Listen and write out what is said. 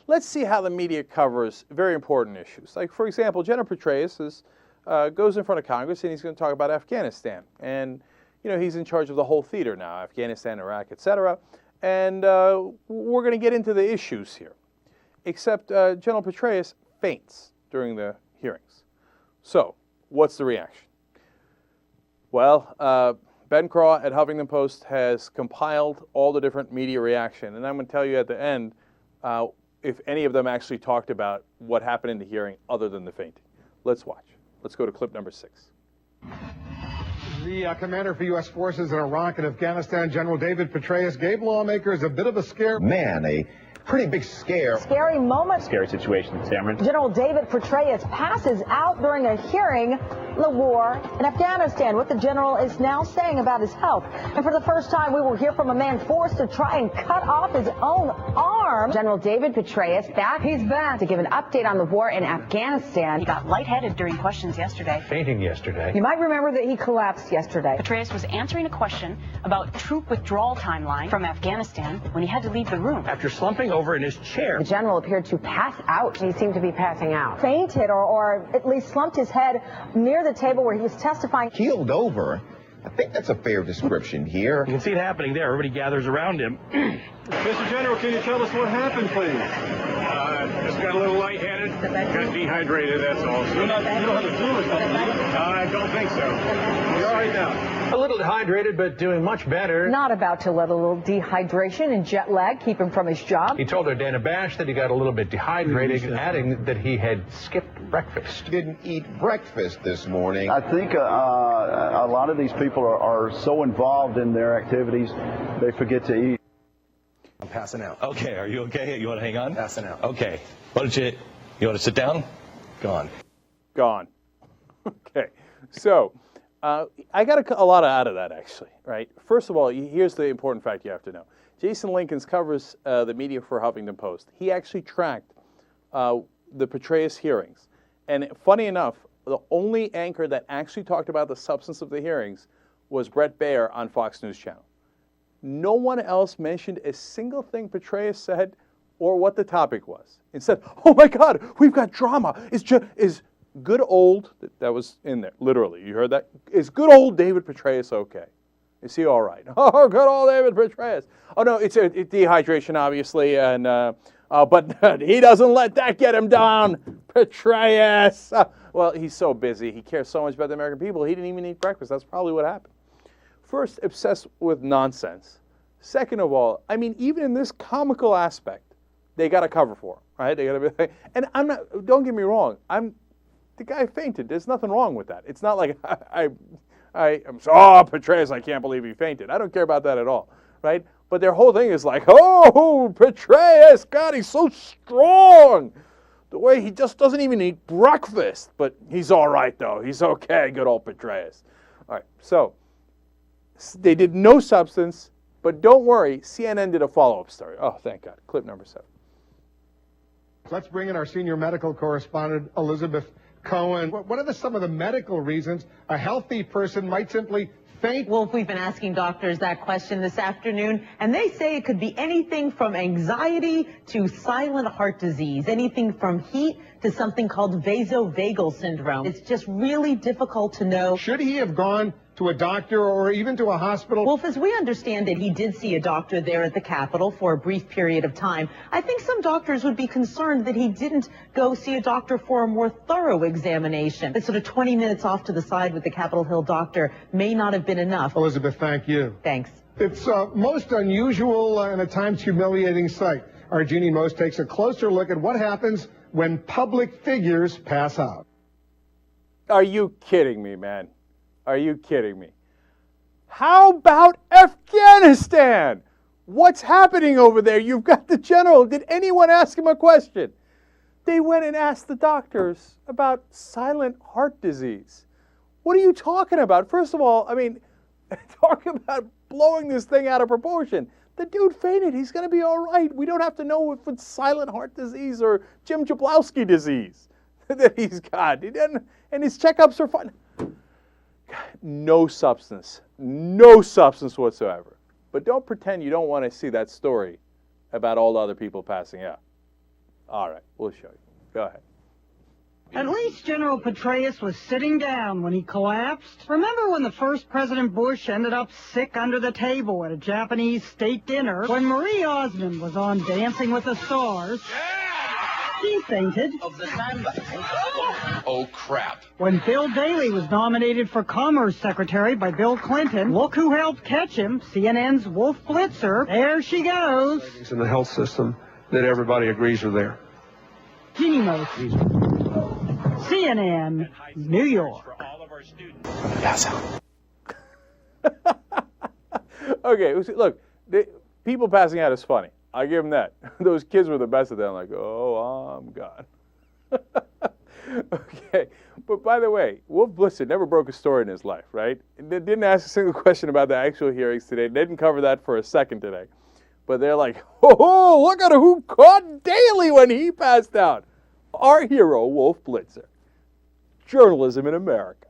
let's see how the media covers very important issues. Like, for example, General Petraeus goes in front of Congress and he's going to talk about Afghanistan. And, he's in charge of the whole theater now, Afghanistan, Iraq, etc. And we're going to get into the issues here. Except General Petraeus faints during the hearings. So, what's the reaction? Well, Ben Craw at Huffington Post has compiled all the different media reaction, and I'm going to tell you at the end if any of them actually talked about what happened in the hearing other than the fainting. Let's watch. Let's go to clip number 6. The commander for U.S. forces in Iraq and Afghanistan, General David Petraeus, gave lawmakers a bit of a scare. Man, a pretty big scare. Scary moment. Scary situation, Cameron. General David Petraeus passes out during a hearing. The war in Afghanistan. What the general is now saying about his health. And for the first time, we will hear from a man forced to try and cut off his own arm. General David Petraeus back. He's back to give an update on the war in Afghanistan. He got lightheaded during questions yesterday. Fainting yesterday. You might remember that he collapsed yesterday. Petraeus was answering a question about troop withdrawal timeline from Afghanistan when he had to leave the room. After slumping over in his chair. The general appeared to pass out. He seemed to be passing out. Fainted or at least slumped his head near the table where he was testifying. Keeled over. I think that's a fair description here. You can see it happening there. Everybody gathers around him. Mr. General, can you tell us what happened, please? Just got a little lightheaded. Got dehydrated, that's all. You don't have the flu or something, do you? I don't think so. You're all right now. A little dehydrated, but doing much better. Not about to let a little dehydration and jet lag keep him from his job. He told our Dana Bash that he got a little bit dehydrated, adding that he had skipped breakfast. Didn't eat breakfast this morning. I think a lot of these people are so involved in their activities, they forget to eat. I'm passing out. Okay, are you okay? You want to hang on? Passing out. Okay. Why don't you want to sit down? Gone. Gone. Okay. So, I got a lot out of that, actually, right? First of all, here's the important fact you have to know. Jason Lincolns covers the media for Huffington Post. He actually tracked the Petraeus hearings. And funny enough, the only anchor that actually talked about the substance of the hearings was Brett Baer on Fox News Channel. No one else mentioned a single thing Petraeus said or what the topic was. Instead, oh my God, we've got drama. Is good old, that was in there, literally, you heard that? Is good old David Petraeus okay? Is he all right? Oh, good old David Petraeus. Oh no, it's dehydration, obviously, and but he doesn't let that get him down, Petraeus. Well, he's so busy. He cares so much about the American people, he didn't even eat breakfast. That's probably what happened. First, obsessed with nonsense. Second of all, I mean, even in this comical aspect, they got to cover for him, right? They got to be, and I'm not. Don't get me wrong. The guy fainted. There's nothing wrong with that. It's not like I'm so, oh, Petraeus, I can't believe he fainted. I don't care about that at all, right? But their whole thing is like, oh, Petraeus, God, he's so strong. The way he just doesn't even eat breakfast, but he's all right though. He's okay, good old Petraeus. All right, so they did no substance, but don't worry, CNN did a follow-up story. Oh, thank God. Clip number 7. Let's bring in our senior medical correspondent, Elizabeth Cohen. What are some of the medical reasons a healthy person might simply faint? Well, we've been asking doctors that question this afternoon, and they say it could be anything from anxiety to silent heart disease, anything from heat to something called vasovagal syndrome. It's just really difficult to know. Should he have gone to a doctor or even to a hospital? Well, as we understand it, he did see a doctor there at the Capitol for a brief period of time. I think some doctors would be concerned that he didn't go see a doctor for a more thorough examination. That sort of 20 minutes off to the side with the Capitol Hill doctor may not have been enough. Elizabeth, thank you. Thanks. It's most unusual and at times humiliating sight. Our Jeannie Most takes a closer look at what happens when public figures pass out. Are you kidding me, man? Are you kidding me? How about Afghanistan? What's happening over there? You've got the general. Did anyone ask him a question? They went and asked the doctors about silent heart disease. What are you talking about? First of all, I mean, talk about blowing this thing out of proportion. The dude fainted. He's going to be all right. We don't have to know if it's silent heart disease or Jim Jablowski disease that he's got. And his checkups are fine. No substance whatsoever. But don't pretend you don't want to see that story about all the other people passing out. All right, we'll show you. Go ahead. At least General Petraeus was sitting down when he collapsed. Remember when the first President Bush ended up sick under the table at a Japanese state dinner when Marie Osmond was on Dancing with the Stars? He fainted. Oh, crap. When Bill Daley was nominated for Commerce Secretary by Bill Clinton, look who helped catch him, CNN's Wolf Blitzer. There she goes. In the health system that everybody agrees are there. Jeannie Mosey. CNN, New York. Pass out. Okay, look, people passing out is funny. I give them that. Those kids were the best of them. Like, oh, I'm gone. Okay, but by the way, Wolf Blitzer never broke a story in his life, right? They didn't ask a single question about the actual hearings today. They didn't cover that for a second today. But they're like, oh, look at who caught Daley when he passed out. Our hero, Wolf Blitzer. Journalism in America.